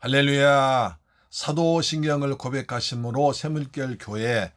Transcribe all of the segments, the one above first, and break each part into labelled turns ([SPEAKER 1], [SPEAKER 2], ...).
[SPEAKER 1] 할렐루야. 사도신경을 고백하심으로 새물결 교회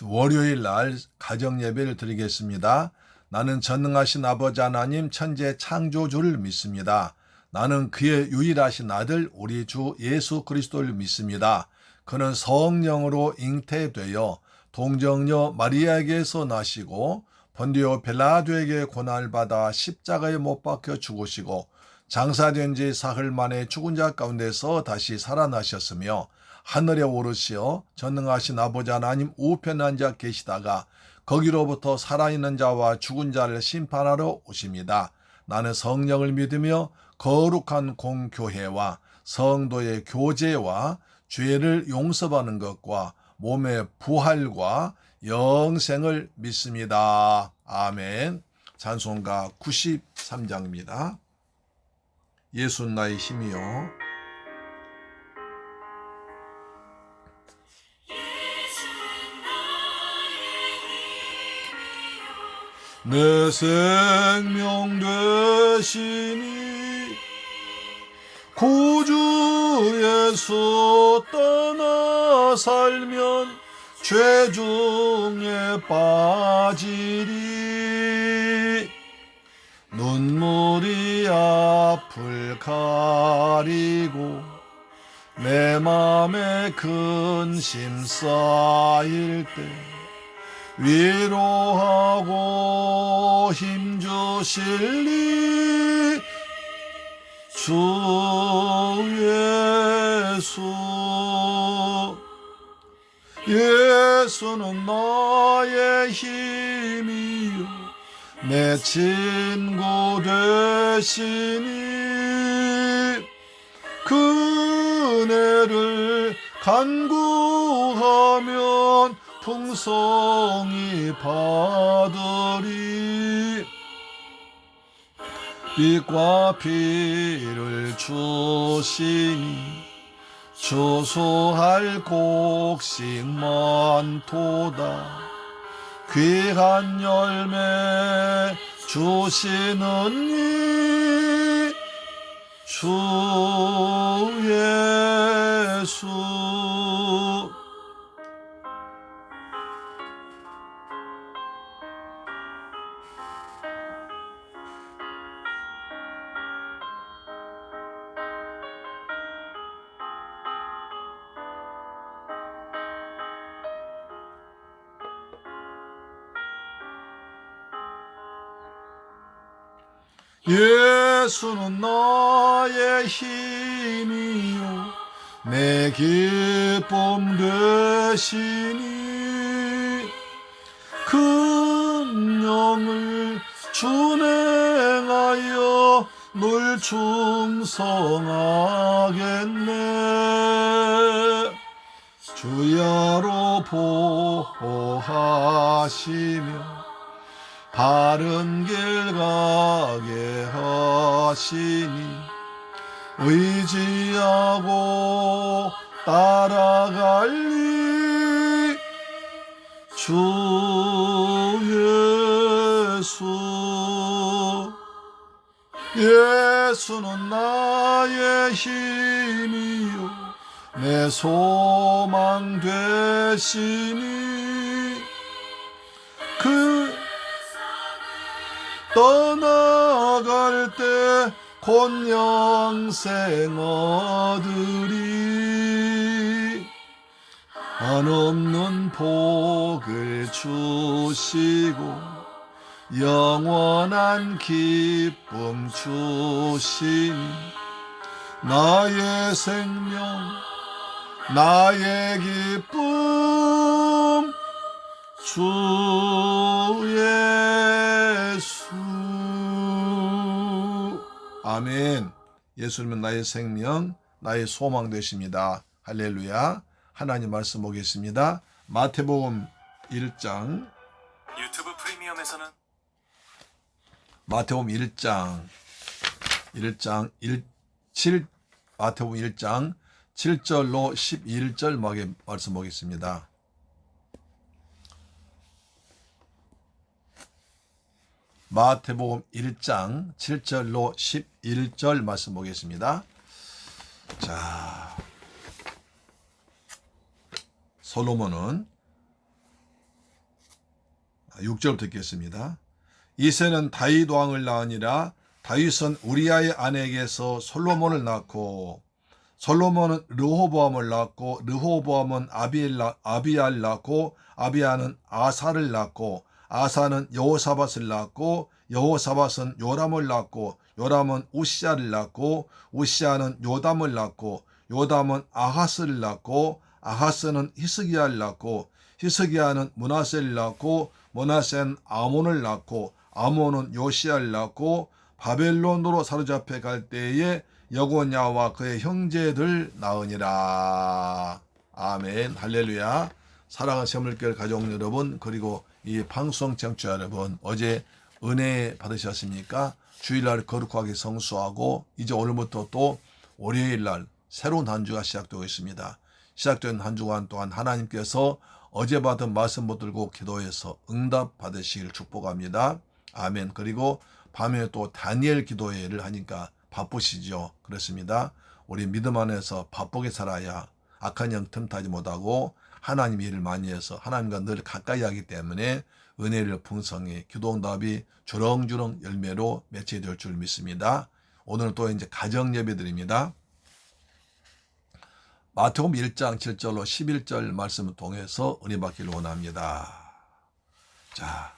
[SPEAKER 1] 월요일 날 가정 예배를 드리겠습니다. 나는 전능하신 아버지 하나님 천재 창조주를 믿습니다. 나는 그의 유일하신 아들 우리 주 예수 그리스도를 믿습니다. 그는 성령으로 잉태되어 동정녀 마리아에게서 나시고 본디오 빌라도에게 고난을 받아 십자가에 못 박혀 죽으시고 장사된 지 사흘 만에 죽은 자 가운데서 다시 살아나셨으며 하늘에 오르시어 전능하신 아버지 하나님 우편에 앉아 계시다가 거기로부터 살아있는 자와 죽은 자를 심판하러 오십니다. 나는 성령을 믿으며 거룩한 공교회와 성도의 교제와 죄를 용서받는 것과 몸의 부활과 영생을 믿습니다. 아멘. 찬송가 93장입니다. 예수는 나의 힘이요. 내 생명 되시니 구주 예수 떠나 살면 죄 중에 빠지리 눈물이 앞을 가리고 내 맘에 근심 쌓일 때 위로하고 힘주실리 주 예수는 나의 힘이요 내 친구 되시니 그네를 간구하면 풍성히 받으리 빛과 피를 주시니 주소할 곡식 많도다 귀한 열매 주시는 이 주 예수 예수는 나의 힘이요 내 기쁨 되시니 금령을 준행하여 늘 충성하겠네 주야로 보호하시며 바른 길 가게 하시니 의지하고 따라갈리 주 예수는 나의 힘이요 내 소망 되시니 떠나갈 때 곧 영생 얻으리 한없는 복을 주시고 영원한 기쁨 주시니 나의 생명 나의 기쁨 주 예수 아멘. 예수님은 나의 생명 나의 소망 되십니다. 할렐루야. 하나님 말씀 보겠습니다. 마태복음 1장
[SPEAKER 2] 유튜브 프리미엄에서는
[SPEAKER 1] 마태복음 1장 7 마태복음 1장 7절로 11절 말씀 보겠습니다. 마태복음 1장 7절로 11절 말씀 보겠습니다. 자, 솔로몬은 6절 듣겠습니다. 이새는 다윗 왕을 낳으니라. 다윗은 우리아의 아내에게서 솔로몬을 낳고, 솔로몬은 르호보암을 낳고, 르호보암은 아비알 낳고, 아비아는 아사를 낳고, 아사는 여호사밧을 낳고, 여호사밧은 요람을 낳고, 요람은 우시아를 낳고, 우시아는 요담을 낳고, 요담은 아하스를 낳고, 아하스는 히스기야를 낳고, 히스기야는 므낫세를 낳고, 므낫세는 아몬을 낳고, 아몬은 요시야를 낳고, 바벨론으로 사로잡혀 갈 때에 여고냐와 그의 형제들 낳으니라. 아멘. 할렐루야. 사랑하는 새물교회 가족 여러분, 그리고 이 방송 청취자 여러분, 어제 은혜 받으셨습니까? 주일날 거룩하게 성수하고 이제 오늘부터 또 월요일날 새로운 한 주가 시작되고 있습니다. 시작된 한 주간 동안 하나님께서 어제 받은 말씀 붙들고 기도해서 응답 받으시길 축복합니다. 아멘. 그리고 밤에 또 다니엘 기도회를 하니까 바쁘시죠. 그렇습니다. 우리 믿음 안에서 바쁘게 살아야 악한 영 틈타지 못하고 하나님 일을 많이 해서 하나님과 늘 가까이 하기 때문에 은혜를 풍성히 기도응답이 주렁주렁 열매로 맺혀질 줄 믿습니다. 오늘은 또 이제 가정 예배 드립니다. 마태복음 1장 7절로 11절 말씀을 통해서 은혜 받기를 원합니다. 자,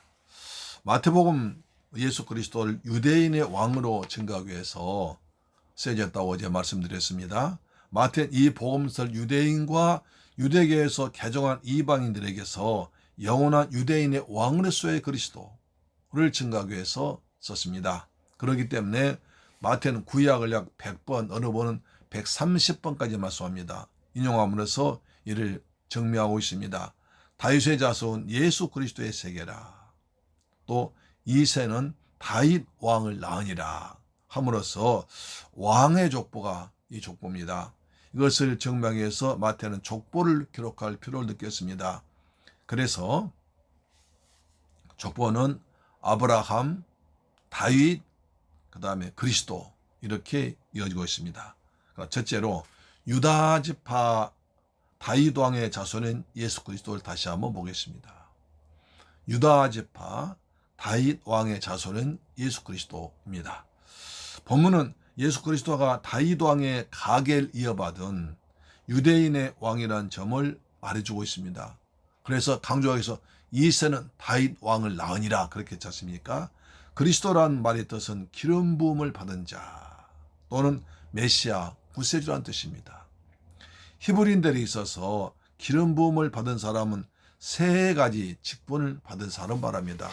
[SPEAKER 1] 마태복음 예수 그리스도를 유대인의 왕으로 증거하기 위해서 쓰여졌다고 어제 말씀드렸습니다. 마태는 이 복음서를 유대인과 유대교에서 개종한 이방인들에게서 영원한 유대인의 왕으로서의 그리스도를 증거하기 위해서 썼습니다. 그렇기 때문에 마태는 구약을 약 100번, 어느 번은 130번까지 말씀합니다. 인용함으로써 이를 증명하고 있습니다. 다윗의 자손 예수 그리스도의 세계라. 또 이새는 다윗 왕을 낳으니라 함으로써 왕의 족보가 이 족보입니다. 이것을 증명하기 위해서 마태는 족보를 기록할 필요를 느꼈습니다. 그래서 족보는 아브라함, 다윗, 그 다음에 그리스도 이렇게 이어지고 있습니다. 첫째로 유다 지파 다윗 왕의 자손인 예수 그리스도를 다시 한번 보겠습니다. 유다 지파 다윗 왕의 자손은 예수 그리스도입니다. 본문은 예수 그리스도가 다윗 왕의 가계를 이어받은 유대인의 왕이라는 점을 말해주고 있습니다. 그래서 강조하기서 이새는 다윗 왕을 낳으니라 그렇게 했지 않습니까? 그리스도란 말의 뜻은 기름 부음을 받은 자 또는 메시아, 구세주란 뜻입니다. 히브리인들에 있어서 기름 부음을 받은 사람은 세 가지 직분을 받은 사람 말합니다.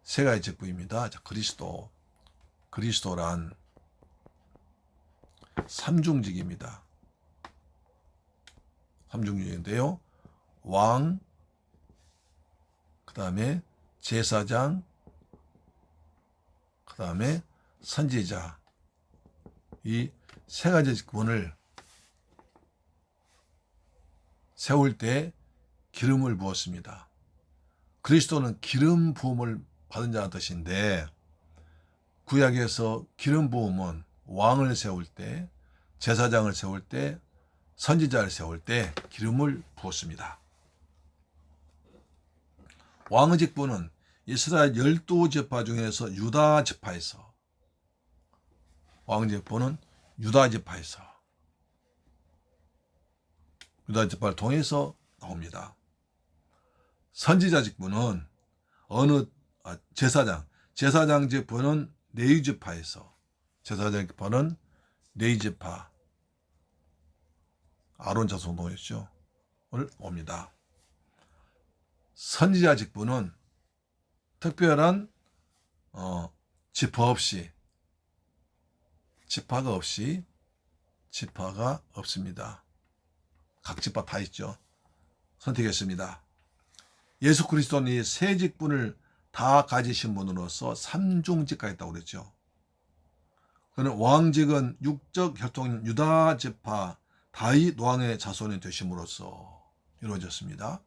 [SPEAKER 1] 세 가지 직분입니다. 그리스도란 삼중직입니다. 삼중직인데요. 왕, 그 다음에 제사장, 그 다음에 선지자. 이 세 가지 직분을 세울 때 기름을 부었습니다. 그리스도는 기름 부음을 받은 자의 뜻인데 구약에서 기름 부음은 왕을 세울 때, 제사장을 세울 때, 선지자를 세울 때 기름을 부었습니다. 왕의 직분은 이스라엘 12지파 중에서 유다 지파에서 왕의 직분은 유다 지파에서 유다 지파를 통해서 나옵니다. 선지자 직분은 제사장 직분은 레위 지파에서 제사장 직분은 레위 지파 아론 자손동이었죠. 을 옵니다. 선지자 직분은 특별한 지파가 없습니다. 각 지파 다 있죠. 선택했습니다. 예수 그리스도는 이 세 직분을 다 가지신 분으로서 삼중직가 있다고 그랬죠. 그는 왕직은 육적 혈통인 유다 지파 다윗 왕의 자손이 되심으로써 이루어졌습니다.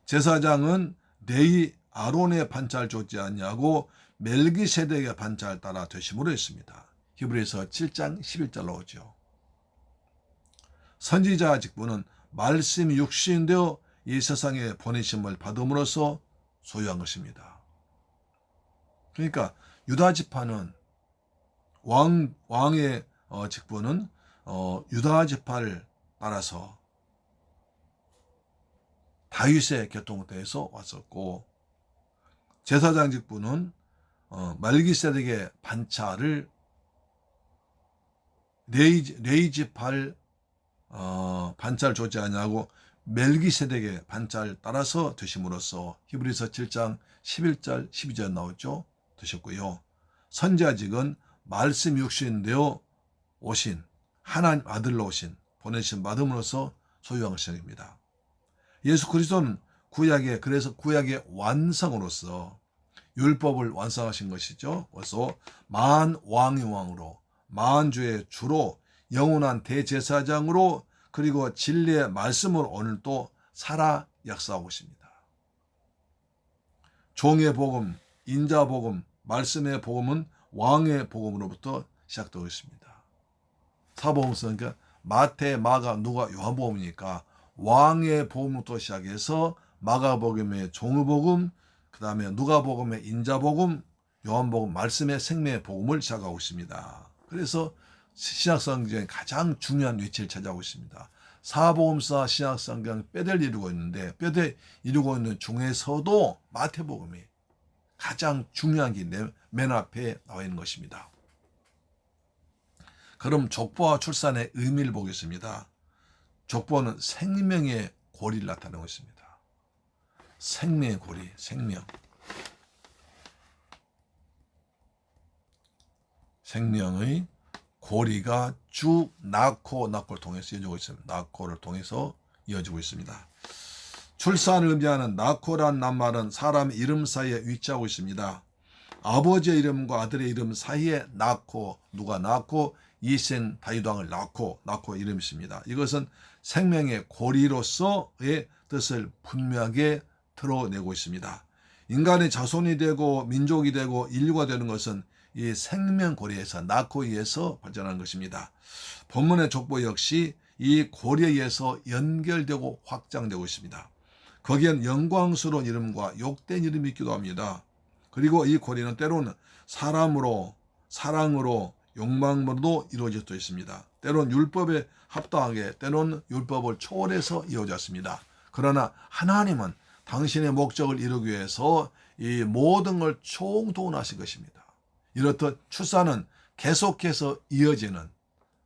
[SPEAKER 1] 제사장은 레위 아론의 반차를 좇지 않냐고 멜기세덱의 반차를 따라 되심으로 했습니다. 히브리서 7장 11절 나오죠. 선지자 직분은 말씀이 육신되어 이 세상에 보내심을 받음으로써 소유한 것입니다. 그러니까 유다 지파는 왕의 직분은 유다 지파를 따라서 다윗의 계통에서 왔었고, 제사장 직분은 말기세덱의 반차를 레위 지파를 반차를 줬지 않냐고 멜기세덱의 반차를 따라서 드심으로써 히브리서 7장 11절 12절 나오죠. 드셨고요. 선지자직은 말씀 육신되어 오신 하나님 아들로 오신 보내신 받음으로써 소유한 것입니다. 예수 그리스도는 그래서 구약의 완성으로서 율법을 완성하신 것이죠. 그래서 만왕의 왕으로 만주의 주로 영원한 대제사장으로 그리고 진리의 말씀으로 오늘 또 살아 역사하고 있습니다. 종의 복음, 인자 복음, 말씀의 복음은 왕의 복음으로부터 시작되고 있습니다. 사복음서는 그러니까 마태, 마가, 누가, 요한복음이니까 왕의 복음부터 시작해서 마가복음의 종의 복음, 그 다음에 누가복음의 인자복음, 요한복음 말씀의 생명의 복음을 시작하고 있습니다. 그래서 신약성경의 가장 중요한 위치를 차지하고 있습니다. 사복음서 신약성경 뼈대를 이루고 있는데 뼈대 이루고 있는 중에서도 마태복음이 가장 중요한 게 맨 앞에 나와 있는 것입니다. 그럼 족보와 출산의 의미를 보겠습니다. 족보는 생명의 고리를 나타내고 있습니다. 생명의 고리, 생명. 생명의 고리가 쭉 나코를 통해서 이어지고 있습니다. 나코를 통해서 이어지고 있습니다. 출산을 의미하는 나코란 낱말은 사람 이름 사이에 위치하고 있습니다. 아버지의 이름과 아들의 이름 사이에 나코, 누가 낳고 이센 다윗왕을 낳고 이름이 있습니다. 이것은 생명의 고리로서의 뜻을 분명하게 드러내고 있습니다. 인간의 자손이 되고 민족이 되고 인류가 되는 것은 이 생명 고리에서 나코에 의해서 발전하는 것입니다. 본문의 족보 역시 이 고리에 의해서 연결되고 확장되고 있습니다. 거기엔 영광스러운 이름과 욕된 이름이 있기도 합니다. 그리고 이 고리는 때로는 사람으로, 사랑으로, 욕망으로도 이루어져 있습니다. 때로는 율법에 합당하게, 때로는 율법을 초월해서 이루어졌습니다. 그러나 하나님은 당신의 목적을 이루기 위해서 이 모든 걸 총동원하신 것입니다. 이렇듯 출산은 계속해서 이어지는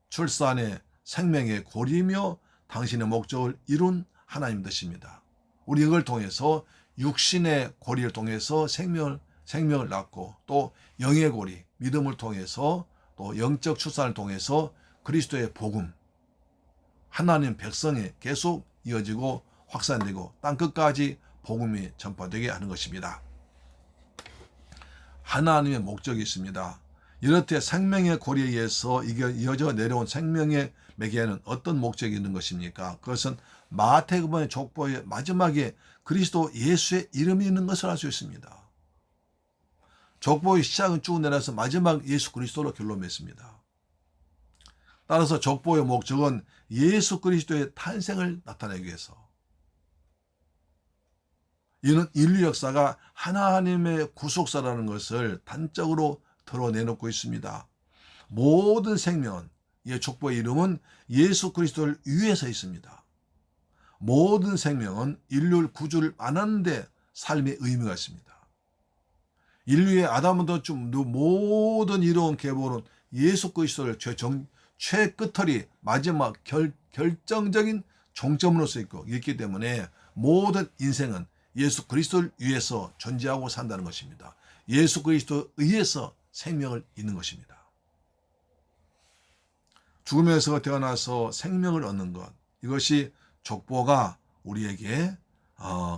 [SPEAKER 1] 출산의 생명의 고리며 당신의 목적을 이룬 하나님 뜻입니다. 우리 이걸 통해서 육신의 고리를 통해서 생명을 낳고 또 영의 고리, 믿음을 통해서 또 영적 출산을 통해서 그리스도의 복음, 하나님 백성에 계속 이어지고 확산되고 땅끝까지 복음이 전파되게 하는 것입니다. 하나님의 목적이 있습니다. 이렇듯 생명의 고리에 의해서 이어져 내려온 생명의 매개에는 어떤 목적이 있는 것입니까? 그것은 마태복음의 족보의 마지막에 그리스도 예수의 이름이 있는 것을 알 수 있습니다. 족보의 시작은 쭉 내려서 마지막 예수 그리스도로 결론 맺습니다. 따라서 족보의 목적은 예수 그리스도의 탄생을 나타내기 위해서, 이는 인류 역사가 하나님의 구속사라는 것을 단적으로 드러내놓고 있습니다. 모든 생명은, 이 족보의 이름은 예수 그리스도를 위해서 있습니다. 모든 생명은 인류를 구주를 안하는데 삶의 의미가 있습니다. 인류의 아담부터 모든 이로운 계보는 예수 그리스도를 최끝털이 마지막 결정적인 종점으로서 있기 때문에 모든 인생은 예수 그리스도를 위해서 존재하고 산다는 것입니다. 예수 그리스도에 의해서 생명을 잇는 것입니다. 죽음에서 태어나서 생명을 얻는 것, 이것이 족보가 우리에게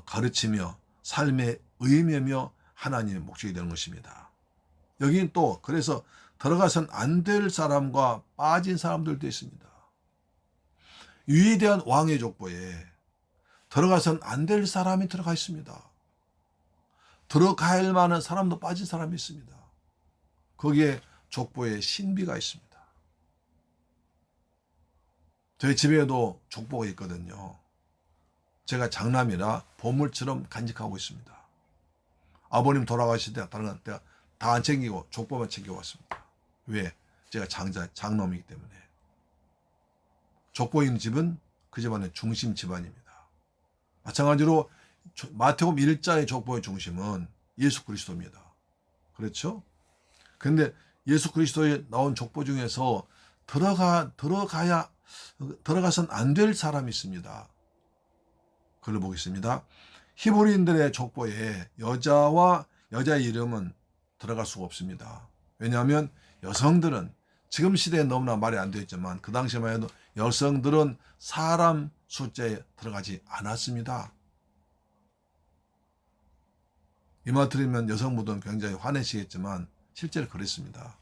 [SPEAKER 1] 가르치며 삶의 의미며 하나님의 목적이 되는 것입니다. 여기는 또 그래서 들어가선 안 될 사람과 빠진 사람들도 있습니다. 위대한 왕의 족보에 들어가선 안 될 사람이 들어가 있습니다. 들어가야 할 만한 사람도 빠진 사람이 있습니다. 거기에 족보에 신비가 있습니다. 저희 집에도 족보가 있거든요. 제가 장남이라 보물처럼 간직하고 있습니다. 아버님 돌아가실 때 다른 때 다 안 챙기고 족보만 챙겨왔습니다. 왜? 제가 장놈이기 때문에. 족보 있는 집은 그 집안의 중심 집안입니다. 마찬가지로 마태복음 1장의 족보의 중심은 예수 그리스도입니다. 그렇죠? 그런데 예수 그리스도에 나온 족보 중에서 들어가선 안 될 사람이 있습니다. 그걸 보겠습니다. 히브리인들의 족보에 여자의 이름은 들어갈 수가 없습니다. 왜냐하면 여성들은 지금 시대에 너무나 말이 안 되었지만 그 당시만 해도 여성들은 사람 숫자에 들어가지 않았습니다. 이 말 들으면 여성분들은 굉장히 화내시겠지만 실제로 그랬습니다.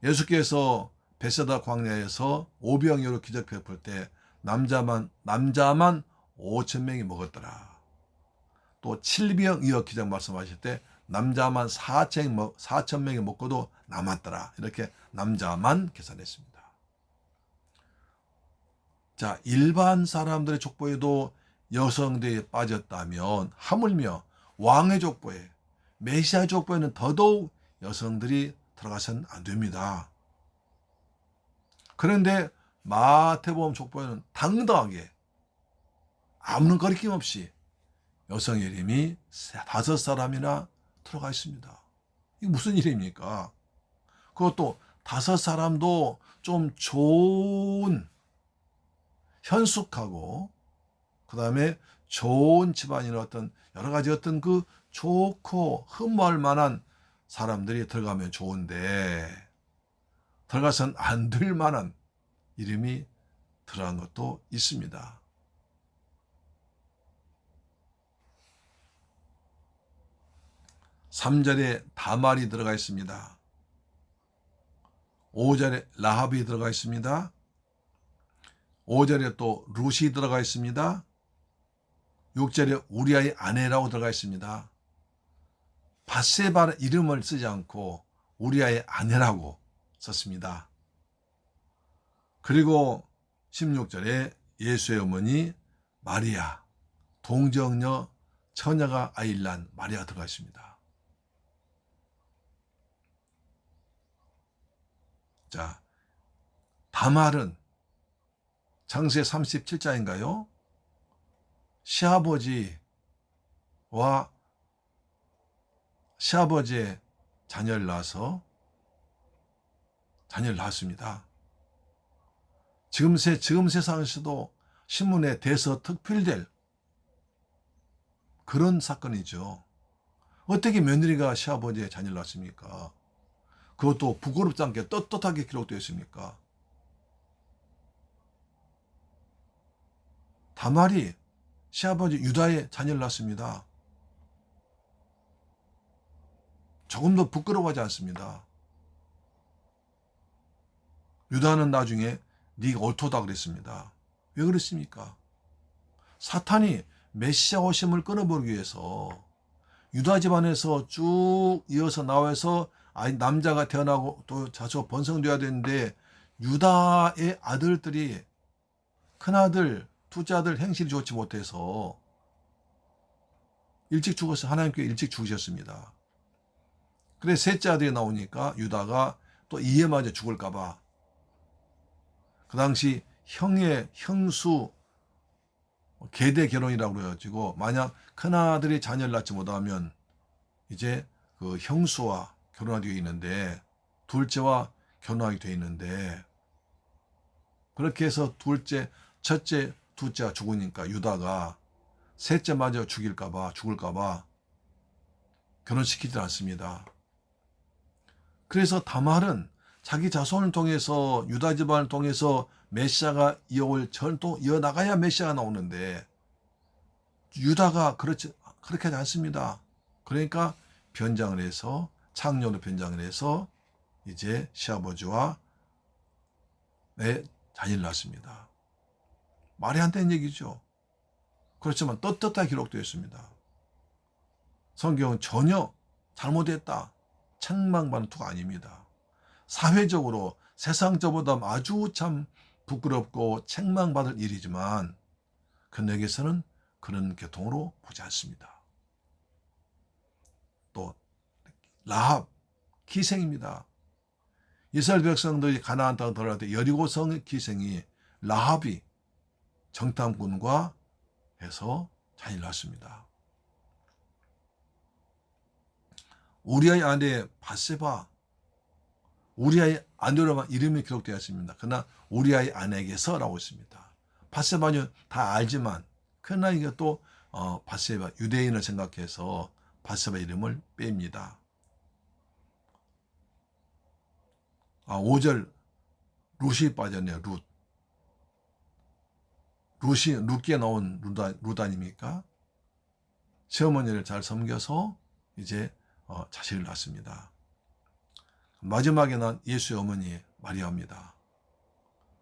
[SPEAKER 1] 예수께서 베세다 광야에서 오병이어로 기적 베풀 때 남자만 5,000명이 먹었더라. 또 7병이어 기적 말씀하실 때 남자만 4,000명이 먹고도 남았더라. 이렇게 남자만 계산했습니다. 자, 일반 사람들의 족보에도 여성들이 빠졌다면 하물며 왕의 족보에, 메시아 족보에는 더더욱 여성들이 들어가서는 안 됩니다. 그런데 마태복음 족보에는 당당하게 아무런 거리낌 없이 여성 이름이 5사람이나 들어가 있습니다. 이게 무슨 일입니까? 그것도 5사람도 좀 좋은, 현숙하고 그 다음에 좋은 집안이나 어떤 여러 가지 어떤 그 좋고 흠모할 만한 사람들이 들어가면 좋은데 들어가선 안 될 만한 이름이 들어간 것도 있습니다. (3절에) 다말이 들어가 있습니다. (5절에) 라합이 들어가 있습니다. (5절에) 또 룻이 들어가 있습니다. (6절에) 우리아의 아내라고 들어가 있습니다. 밧세바의 이름을 쓰지 않고 우리아의 아내라고 썼습니다. 그리고 16절에 예수의 어머니 마리아, 동정녀 처녀가 아이를 낳은 마리아가 들어가 있습니다. 자, 다말은 창세 37장인가요? 시아버지의 자녀를 낳았습니다. 지금 세상에서도 신문에 대서특필될 그런 사건이죠. 어떻게 며느리가 시아버지의 자녀를 낳습니까? 그것도 부끄럽지 않게 떳떳하게 기록되어 있습니까? 다말이 시아버지 유다의 자녀를 낳습니다. 조금도 부끄러워하지 않습니다. 유다는 나중에 네가 옳도다 그랬습니다. 왜 그랬습니까? 사탄이 메시아 오심을 끊어버리기 위해서 유다 집안에서 쭉 이어서 나와서 남자가 태어나고 또 자주 번성되어야 되는데 유다의 아들들이 큰아들, 둘째 아들 행실이 좋지 못해서 일찍 죽어서 하나님께 일찍 죽으셨습니다. 그래 셋째 아들이 나오니까 유다가 또 이에 맞아 죽을까봐 그 당시 형수 계대 결혼이라고 그래가지고 만약 큰아들이 자녀를 낳지 못하면 이제 그 형수와 결혼하게 되어 있는데 둘째와 결혼하게 되어 있는데 그렇게 해서 첫째, 둘째가 죽으니까 유다가 셋째마저 죽을까봐 결혼시키지 않습니다. 그래서 다말은 자기 자손을 통해서 유다 집안을 통해서 메시아가 이어나가야 메시아가 나오는데 유다가 그렇게 하지 않습니다. 그러니까 변장을 해서 창녀로 변장을 해서 이제 시아버지와 자녀를 낳습니다. 말이 안 되는 얘기죠. 그렇지만 떳떳하게 기록되어 있습니다. 성경은 전혀 잘못했다, 책망받는 투가 아닙니다. 사회적으로 세상적보다 아주 참 부끄럽고 책망받을 일이지만 그에게서는 그런 계통으로 보지 않습니다. 또 라합 기생입니다. 이스라엘 백성들이 가나안 땅 들어갈 때 여리고성 기생이 라합이 정탐꾼과 해서 자리를 놨습니다. 우리아의 아내 바세바, 우리아의 아내로만 이름이 기록되어 있습니다. 그러나 우리아의 아내에게서라고 있습니다. 바세바는 다 알지만 그러나 이게 또 바세바 유대인을 생각해서 바세바 이름을 뺍니다. 5절 룻이 빠졌네요. 룻기에 나온 룻 아닙니까? 시어머니를 잘 섬겨서 이제 자식을 낳습니다. 마지막에는 예수의 어머니 마리아입니다.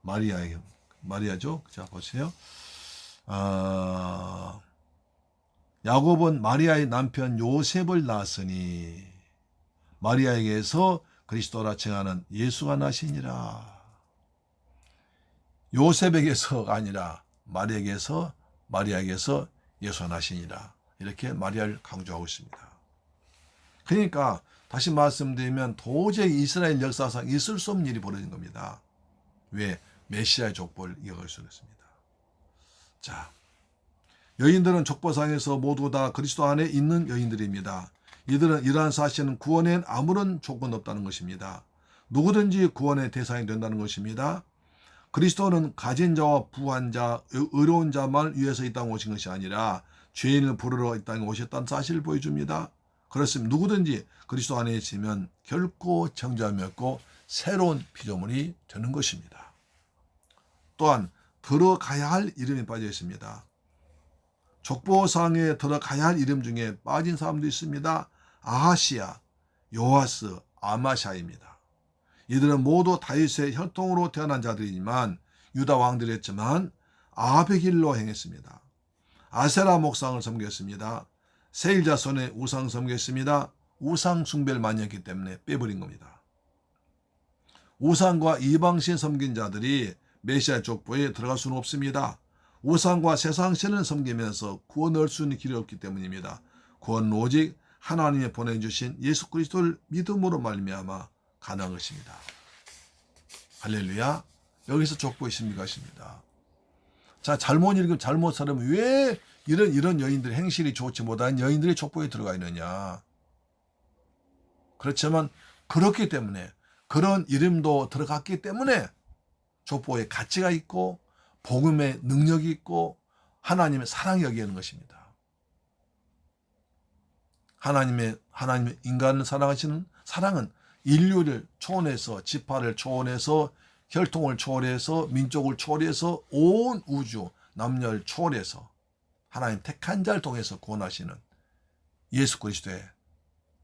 [SPEAKER 1] 마리아죠. 자 보세요. 야곱은 마리아의 남편 요셉을 낳았으니 마리아에게서 그리스도라 칭하는 예수가 나시니라. 요셉에게서가 아니라 마리아에게서 예수가 나시니라. 이렇게 마리아를 강조하고 있습니다. 그러니까 다시 말씀드리면 도저히 이스라엘 역사상 있을 수 없는 일이 벌어진 겁니다. 왜? 메시아의 족보를 이어갈 수 있습니다. 자, 여인들은 족보상에서 모두 다 그리스도 안에 있는 여인들입니다. 이들은 이러한 사실은 구원엔 아무런 조건 없다는 것입니다. 누구든지 구원의 대상이 된다는 것입니다. 그리스도는 가진 자와 부한 자, 의로운 자만 위해서 이 땅에 오신 것이 아니라 죄인을 부르러 이 땅에 오셨다는 사실을 보여줍니다. 그렇습니다. 누구든지 그리스도 안에 있으면 결코 정죄함이 없고 새로운 피조물이 되는 것입니다. 또한 들어가야 할 이름이 빠져 있습니다. 족보상에 들어가야 할 이름 중에 빠진 사람도 있습니다. 아하시야, 요아스, 아마샤입니다. 이들은 모두 다윗의 혈통으로 태어난 자들이지만 유다 왕들이었지만 아합의 길로 행했습니다. 아세라 목상을 섬겼습니다. 세일 자손의 우상 섬겼습니다. 우상 숭배를 많이 했기 때문에 빼버린 겁니다. 우상과 이방신 섬긴 자들이 메시아 족보에 들어갈 수는 없습니다. 우상과 세상신을 섬기면서 구원을 얻을 수 있는 길이 없기 때문입니다. 구원은 오직 하나님이 보내주신 예수 그리스도를 믿음으로 말미암아 가능한 것입니다. 할렐루야. 여기서 족보의 신비가 있습니다. 자, 잘못 읽으면 잘못 살으면 왜 이런 여인들의 행실이 좋지 못한 여인들이 족보에 들어가 있느냐. 그렇지만 그렇기 때문에 그런 이름도 들어갔기 때문에 족보에 가치가 있고 복음의 능력이 있고 하나님의 사랑이 여기에는 것입니다. 하나님의 인간을 사랑하시는 사랑은 인류를 초월해서 지파를 초월해서 혈통을 초월해서 민족을 초월해서 온 우주 남녀를 초월해서 하나님 택한 자를 통해서 구원하시는 예수 그리스도의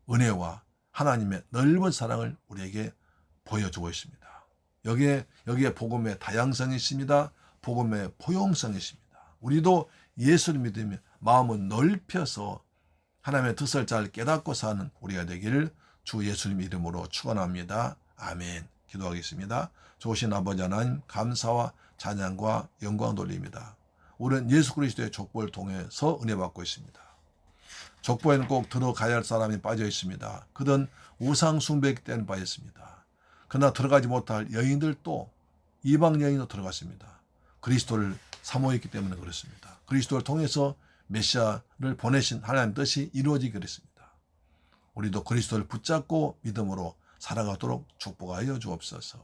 [SPEAKER 1] 은혜와 하나님의 넓은 사랑을 우리에게 보여주고 있습니다. 여기에 복음의 다양성이 있습니다. 복음의 포용성이 있습니다. 우리도 예수를 믿으며 마음을 넓혀서 하나님의 뜻을 잘 깨닫고 사는 우리가 되기를 주 예수님 이름으로 축원합니다. 아멘. 기도하겠습니다. 좋으신 아버지 하나님 감사와 찬양과 영광 돌립니다. 우리는 예수 그리스도의 족보를 통해서 은혜 받고 있습니다. 족보에는 꼭 들어가야 할 사람이 빠져 있습니다. 그든 우상 숭배 때는 빠졌습니다. 그러나 들어가지 못할 여인들도 이방 여인도 들어갔습니다. 그리스도를 사모했기 때문에 그렇습니다. 그리스도를 통해서 메시아를 보내신 하나님 뜻이 이루어지게 그랬습니다. 우리도 그리스도를 붙잡고 믿음으로 살아가도록 축복하여 주옵소서.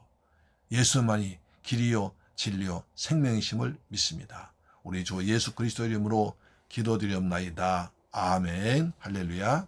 [SPEAKER 1] 예수만이 길이요 진리요 생명이심을 믿습니다. 우리 주 예수 그리스도 이름으로 기도드리옵나이다. 아멘. 할렐루야.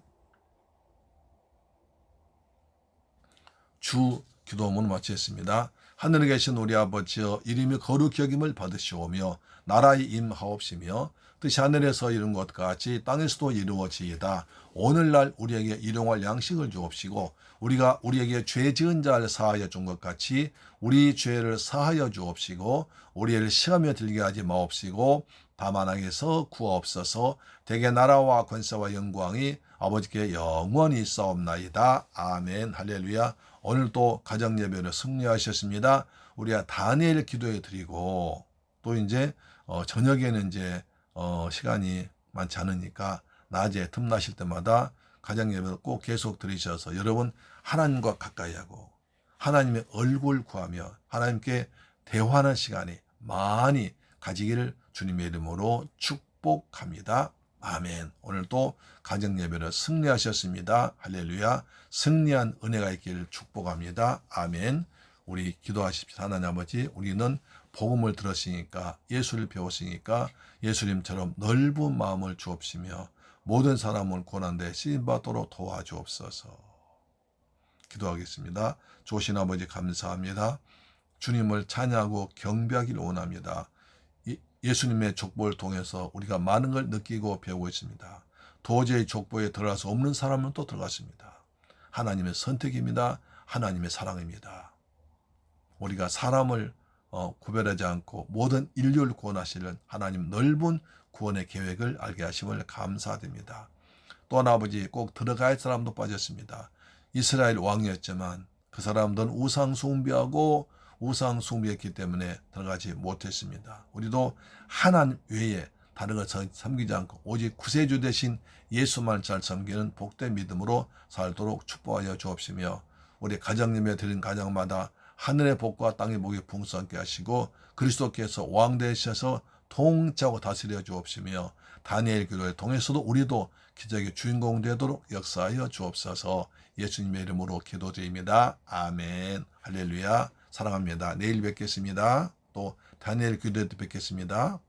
[SPEAKER 1] 주 기도문을 마치겠습니다. 하늘에 계신 우리 아버지여 이름이 거룩히 여김을 받으시오며 나라의 임하옵시며 뜻이 하늘에서 이룬 것 같이 땅에서도 이루어지이다. 오늘날 우리에게 일용할 양식을 주옵시고 우리가 우리에게 죄 지은 자를 사하여 준 것 같이 우리 죄를 사하여 주옵시고 우리를 시험에 들게 하지 마옵시고 다만 악에서 구하옵소서. 대개 나라와 권세와 영광이 아버지께 영원히 있사옵나이다. 아멘. 할렐루야. 오늘도 가정예배를 승리하셨습니다. 우리가 다니엘 기도해 드리고 또 이제 저녁에는 이제 시간이 많지 않으니까 낮에 틈나실 때마다 가정 예배를 꼭 계속 드리셔서 여러분 하나님과 가까이 하고 하나님의 얼굴 구하며 하나님께 대화하는 시간이 많이 가지기를 주님의 이름으로 축복합니다. 아멘. 오늘도 가정 예배를 승리하셨습니다. 할렐루야. 승리한 은혜가 있기를 축복합니다. 아멘. 우리 기도하십시다. 하나님 아버지, 우리는 복음을 들었으니까 예수를 배웠으니까 예수님처럼 넓은 마음을 주옵시며 모든 사람을 고난데 쓰임받도록 도와주옵소서. 기도하겠습니다. 좋으신 아버지 감사합니다. 주님을 찬양하고 경배하기를 원합니다. 예수님의 족보를 통해서 우리가 많은 걸 느끼고 배우고 있습니다. 도저히 족보에 들어갈 수 없는 사람은 또 들어갔습니다. 하나님의 선택입니다. 하나님의 사랑입니다. 우리가 사람을 구별하지 않고 모든 인류를 구원하시는 하나님 넓은 구원의 계획을 알게 하심을 감사드립니다. 또한 아버지 꼭 들어갈 사람도 빠졌습니다. 이스라엘 왕이었지만 그 사람들은 우상 숭배하고 우상 숭배했기 때문에 들어가지 못했습니다. 우리도 하나님 외에 다른 것을 섬기지 않고 오직 구세주 대신 예수만 잘 섬기는 복된 믿음으로 살도록 축복하여 주옵시며 우리 가정님에 드린 가정마다 하늘의 복과 땅의 복이 풍성하게 하시고 그리스도께서 왕 되셔서 통치하고 다스려 주옵시며 다니엘 기도에 통해서도 우리도 기적의 주인공 되도록 역사하여 주옵소서. 예수님의 이름으로 기도드립니다. 아멘. 할렐루야. 사랑합니다. 내일 뵙겠습니다. 또 다니엘 기도에 뵙겠습니다.